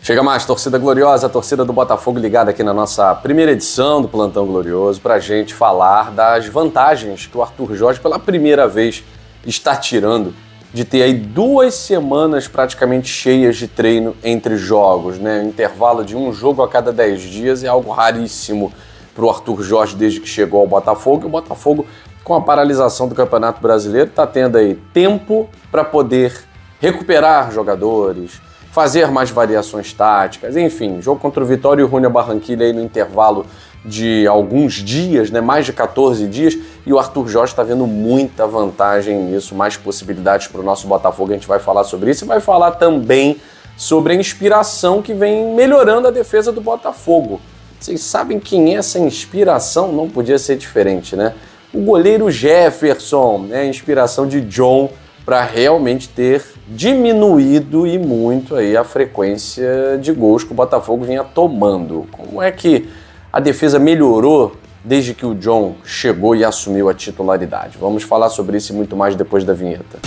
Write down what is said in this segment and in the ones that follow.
Chega mais, torcida gloriosa, a torcida do Botafogo ligada aqui na nossa primeira edição do Plantão Glorioso pra gente falar das vantagens que o Arthur Jorge pela primeira vez está tirando de ter aí 2 semanas praticamente cheias de treino entre jogos, né? Intervalo de um jogo a cada 10 dias é algo raríssimo pro Arthur Jorge desde que chegou ao Botafogo. E o Botafogo, com a paralisação do Campeonato Brasileiro, está tendo aí tempo para poder recuperar jogadores, fazer mais variações táticas, enfim, jogo contra o Vitória e o Júnior Barranquilla aí no intervalo de alguns dias, né, mais de 14 dias, e o Arthur Jorge está vendo muita vantagem nisso, mais possibilidades para o nosso Botafogo, a gente vai falar sobre isso e vai falar também sobre a inspiração que vem melhorando a defesa do Botafogo. Vocês sabem quem é essa inspiração? Não podia ser diferente, né? O goleiro Jefferson, né, a inspiração de John, para realmente ter diminuído e muito aí a frequência de gols que o Botafogo vinha tomando. Como é que a defesa melhorou desde que o John chegou e assumiu a titularidade? Vamos falar sobre isso e muito mais depois da vinheta.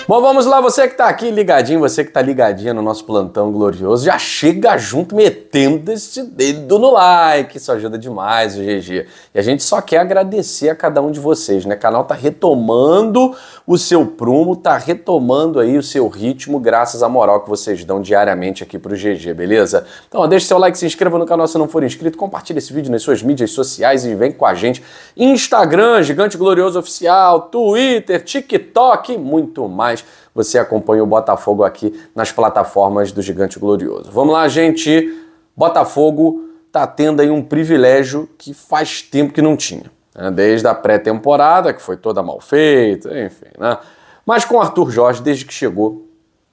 Bom, vamos lá, você que tá aqui ligadinho, você que tá ligadinha no nosso Plantão Glorioso, já chega junto metendo esse dedo no like, isso ajuda demais o GG. E a gente só quer agradecer a cada um de vocês, né? O canal tá retomando o seu prumo, tá retomando aí o seu ritmo, graças à moral que vocês dão diariamente aqui pro GG, beleza? Então, ó, deixa seu like, se inscreva no canal se não for inscrito, compartilha esse vídeo nas suas mídias sociais e vem com a gente. Instagram, Gigante Glorioso Oficial, Twitter, TikTok e muito mais. Você acompanha o Botafogo aqui nas plataformas do Gigante Glorioso. Vamos lá, gente. Botafogo tá tendo aí um privilégio que faz tempo que não tinha, né? Desde a pré-temporada, que foi toda mal feita, enfim, né? Mas com o Arthur Jorge, desde que chegou,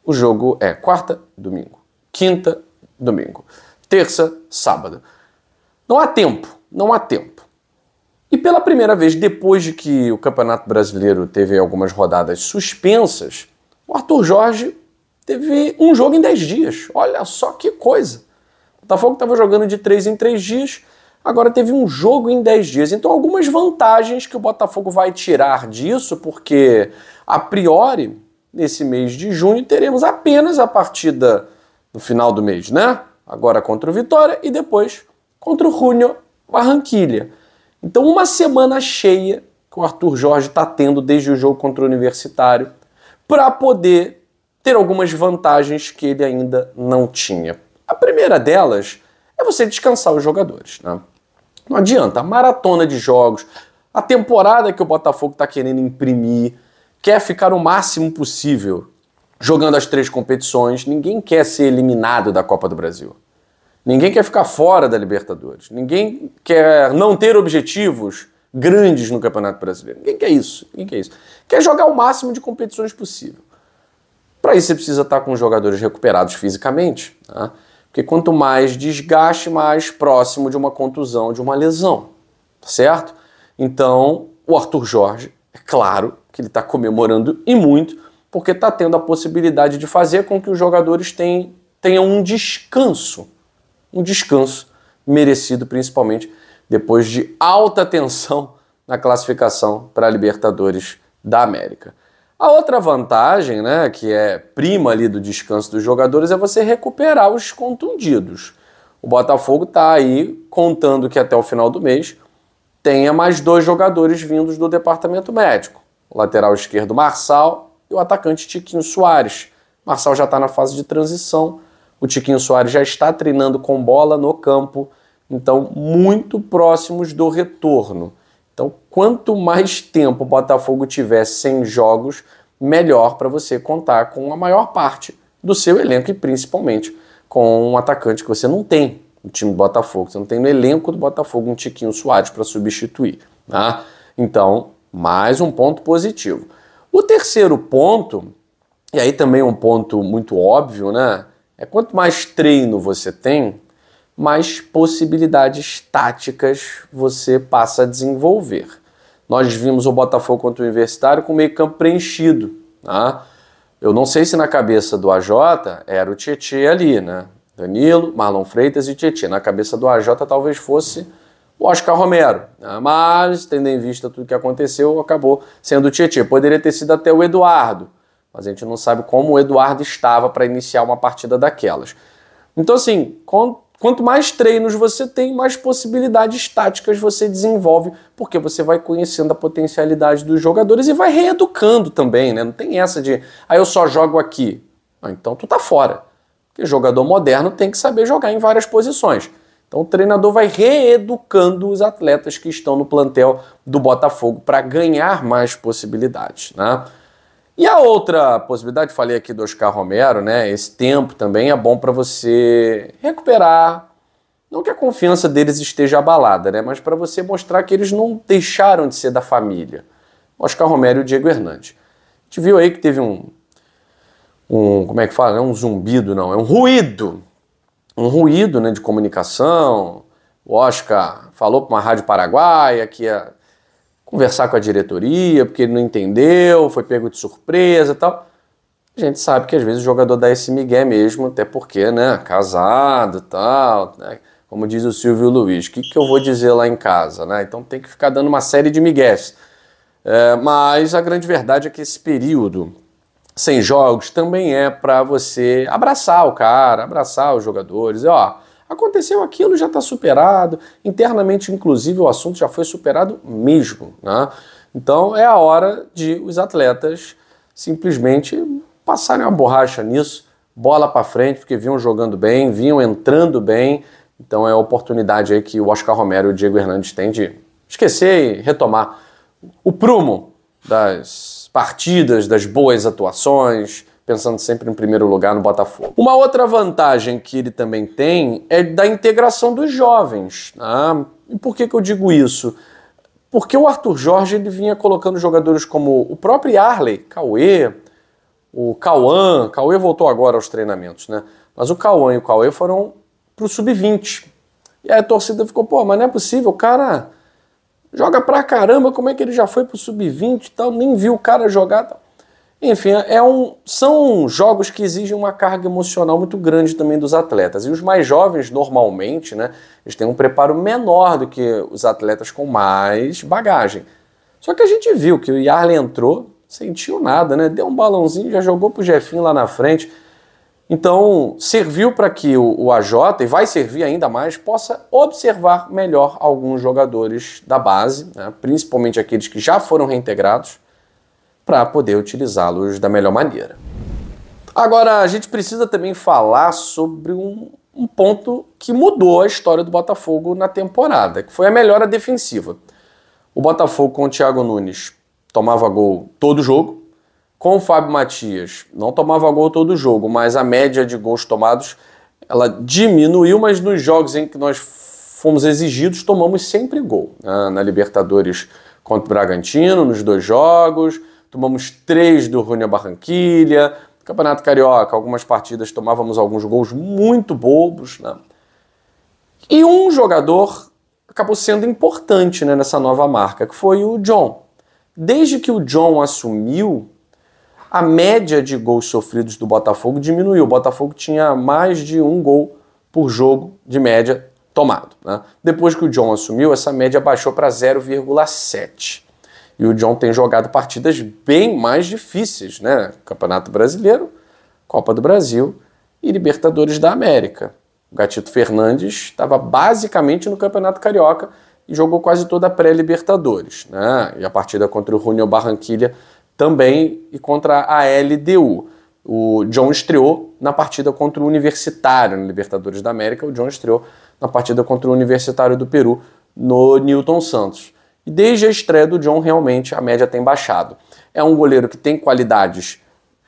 o jogo é quarta, domingo, quinta, domingo, terça, sábado. Não há tempo, não há tempo. E pela primeira vez, depois de que o Campeonato Brasileiro teve algumas rodadas suspensas, o Arthur Jorge teve um jogo em 10 dias. Olha só que coisa. O Botafogo estava jogando de 3 em 3 dias, agora teve um jogo em 10 dias. Então algumas vantagens que o Botafogo vai tirar disso, porque a priori, nesse mês de junho, teremos apenas a partida no final do mês, né? Agora contra o Vitória e depois contra o Júnior Barranquilla. Então uma semana cheia que o Arthur Jorge está tendo desde o jogo contra o Universitário, para poder ter algumas vantagens que ele ainda não tinha. A primeira delas é você descansar os jogadores, né? Não adianta, a maratona de jogos, a temporada que o Botafogo está querendo imprimir, quer ficar o máximo possível jogando as 3 competições, ninguém quer ser eliminado da Copa do Brasil. Ninguém quer ficar fora da Libertadores. Ninguém quer não ter objetivos grandes no Campeonato Brasileiro. Ninguém quer isso. Ninguém quer isso. Quer jogar o máximo de competições possível. Para isso você precisa estar com os jogadores recuperados fisicamente, tá? Porque quanto mais desgaste, mais próximo de uma contusão, de uma lesão, tá certo? Então, o Arthur Jorge, é claro que ele está comemorando e muito, porque está tendo a possibilidade de fazer com que os jogadores tenham um descanso merecido, principalmente depois de alta tensão na classificação para a Libertadores da América. A outra vantagem, né, que é prima ali do descanso dos jogadores, é você recuperar os contundidos. O Botafogo está aí contando que até o final do mês tenha mais 2 jogadores vindos do departamento médico. O lateral esquerdo Marçal e o atacante Tiquinho Soares. Marçal já está na fase de transição, o Tiquinho Soares já está treinando com bola no campo, então muito próximos do retorno. Então, quanto mais tempo o Botafogo tiver sem jogos, melhor para você contar com a maior parte do seu elenco e principalmente com um atacante que você não tem no time do Botafogo. Você não tem no elenco do Botafogo um Tiquinho Soares para substituir, tá? Então, mais um ponto positivo. O terceiro ponto, e aí também um ponto muito óbvio, né? É quanto mais treino você tem, mais possibilidades táticas você passa a desenvolver. Nós vimos o Botafogo contra o Universitário com o meio campo preenchido, tá? Eu não sei se na cabeça do AJ era o Tietê ali, né? Danilo, Marlon Freitas e Tietê. Na cabeça do AJ talvez fosse o Oscar Romero, né? Mas, tendo em vista tudo que aconteceu, acabou sendo o Tietê. Poderia ter sido até o Eduardo, mas a gente não sabe como o Eduardo estava para iniciar uma partida daquelas. Então, assim, quanto mais treinos você tem, mais possibilidades táticas você desenvolve, porque você vai conhecendo a potencialidade dos jogadores e vai reeducando também, né? Não tem essa de, eu só jogo aqui. Então tu tá fora. Porque jogador moderno tem que saber jogar em várias posições. Então o treinador vai reeducando os atletas que estão no plantel do Botafogo para ganhar mais possibilidades, né? E a outra possibilidade, falei aqui do Oscar Romero, né? Esse tempo também é bom para você recuperar, não que a confiança deles esteja abalada, né? Mas para você mostrar que eles não deixaram de ser da família. Oscar Romero e o Diego Hernandes. A gente viu aí que teve como é que fala? Não é um zumbido, não, é um ruído. Um ruído, né, de comunicação. O Oscar falou para uma rádio paraguaia que ia conversar com a diretoria, porque ele não entendeu, foi pego de surpresa e tal. A gente sabe que às vezes o jogador dá esse migué mesmo, até porque, né, casado e tal, né? Como diz o Silvio Luiz, o que eu vou dizer lá em casa, né? Então tem que ficar dando uma série de migués. Mas a grande verdade é que esse período sem jogos também é para você abraçar o cara, abraçar os jogadores, aconteceu aquilo, já está superado, internamente inclusive o assunto já foi superado mesmo, né? Então é a hora de os atletas simplesmente passarem uma borracha nisso, bola para frente, porque vinham jogando bem, vinham entrando bem, então é a oportunidade aí que o Oscar Romero e o Diego Hernandes têm de esquecer e retomar o prumo das partidas, das boas atuações, pensando sempre em primeiro lugar no Botafogo. Uma outra vantagem que ele também tem é da integração dos jovens. Né? E por que eu digo isso? Porque o Arthur Jorge ele vinha colocando jogadores como o próprio Arley, Cauê, o Cauã. Cauê voltou agora aos treinamentos, né? Mas o Cauã e o Cauê foram pro Sub-20. E aí a torcida ficou, mas não é possível, o cara joga pra caramba, como é que ele já foi pro Sub-20 e tal, nem viu o cara jogar tal. Enfim, são jogos que exigem uma carga emocional muito grande também dos atletas. E os mais jovens, normalmente, né, eles têm um preparo menor do que os atletas com mais bagagem. Só que a gente viu que o Yarley entrou, sentiu nada, né? Deu um balãozinho, já jogou pro Jefinho lá na frente. Então, serviu para que o AJ, e vai servir ainda mais, possa observar melhor alguns jogadores da base, né, principalmente aqueles que já foram reintegrados, para poder utilizá-los da melhor maneira. Agora, a gente precisa também falar sobre um ponto que mudou a história do Botafogo na temporada, que foi a melhora defensiva. O Botafogo com o Thiago Nunes tomava gol todo jogo, com o Fábio Matias não tomava gol todo jogo, mas a média de gols tomados ela diminuiu, mas nos jogos em que nós fomos exigidos, tomamos sempre gol. Na Libertadores contra o Bragantino, nos 2 jogos, tomamos 3 do Junior Barranquilla. No Campeonato Carioca, algumas partidas tomávamos alguns gols muito bobos, né? E um jogador acabou sendo importante, né, nessa nova marca, que foi o John. Desde que o John assumiu, a média de gols sofridos do Botafogo diminuiu. O Botafogo tinha mais de 1 gol por jogo de média tomado, né? Depois que o John assumiu, essa média baixou para 0,7. E o John tem jogado partidas bem mais difíceis, né? Campeonato Brasileiro, Copa do Brasil e Libertadores da América. O Gatito Fernandes estava basicamente no Campeonato Carioca e jogou quase toda a pré-Libertadores, né? E a partida contra o Junior Barranquilla também e contra a LDU. O John estreou na partida contra o Universitário na Libertadores da América. O John estreou na partida contra o Universitário do Peru no Newton Santos. E desde a estreia do John, realmente, a média tem baixado. É um goleiro que tem qualidades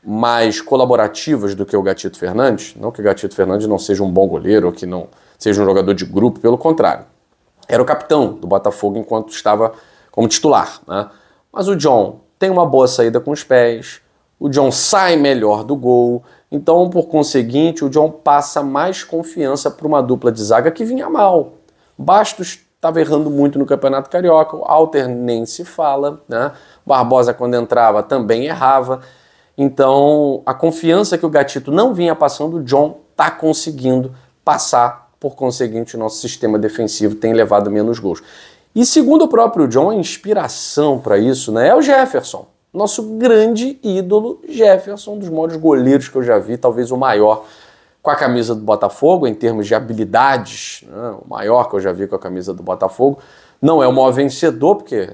mais colaborativas do que o Gatito Fernandes. Não que o Gatito Fernandes não seja um bom goleiro ou que não seja um jogador de grupo, pelo contrário. Era o capitão do Botafogo enquanto estava como titular, né? Mas o John tem uma boa saída com os pés, o John sai melhor do gol, então, por conseguinte, o John passa mais confiança para uma dupla de zaga que vinha mal. Bastos estava errando muito no Campeonato Carioca, o Alter nem se fala, né? Barbosa, quando entrava, também errava. Então, a confiança que o Gatito não vinha passando, o John está conseguindo passar por conseguinte, o nosso sistema defensivo tem levado menos gols. E segundo o próprio John, a inspiração para isso, né, é o Jefferson. Nosso grande ídolo Jefferson, um dos maiores goleiros que eu já vi, talvez o maior com a camisa do Botafogo, em termos de habilidades, né, o maior que eu já vi com a camisa do Botafogo. Não é o maior vencedor, porque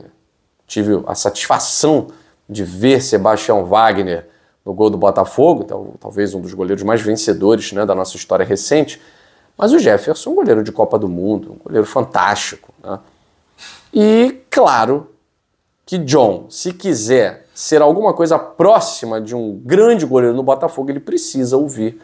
tive a satisfação de ver Sebastião Wagner no gol do Botafogo, então, talvez um dos goleiros mais vencedores, né, da nossa história recente. Mas o Jefferson é um goleiro de Copa do Mundo, um goleiro fantástico, né? E, claro, que John, se quiser ser alguma coisa próxima de um grande goleiro no Botafogo, ele precisa ouvir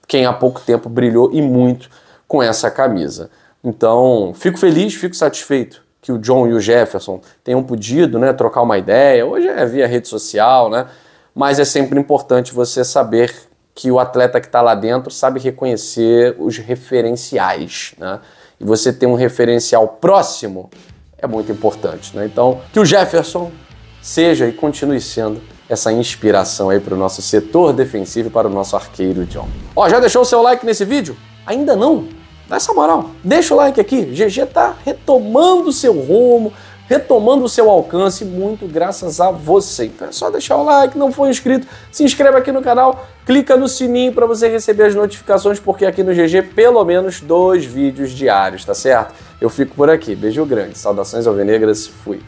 quem há pouco tempo brilhou e muito com essa camisa. Então, fico feliz, fico satisfeito que o John e o Jefferson tenham podido, né, trocar uma ideia. Hoje é via rede social, né? Mas é sempre importante você saber que o atleta que está lá dentro sabe reconhecer os referenciais, né? E você ter um referencial próximo é muito importante, né? Então, que o Jefferson seja e continue sendo essa inspiração aí para o nosso setor defensivo e para o nosso arqueiro John. Ó, já deixou o seu like nesse vídeo? Ainda não? Dá essa moral, deixa o like aqui. GG tá retomando o seu rumo, retomando o seu alcance, muito graças a você. Então é só deixar o like, não for inscrito, se inscreve aqui no canal, clica no sininho para você receber as notificações, porque aqui no GG pelo menos 2 vídeos diários, tá certo? Eu fico por aqui, beijo grande, saudações alvinegras, fui!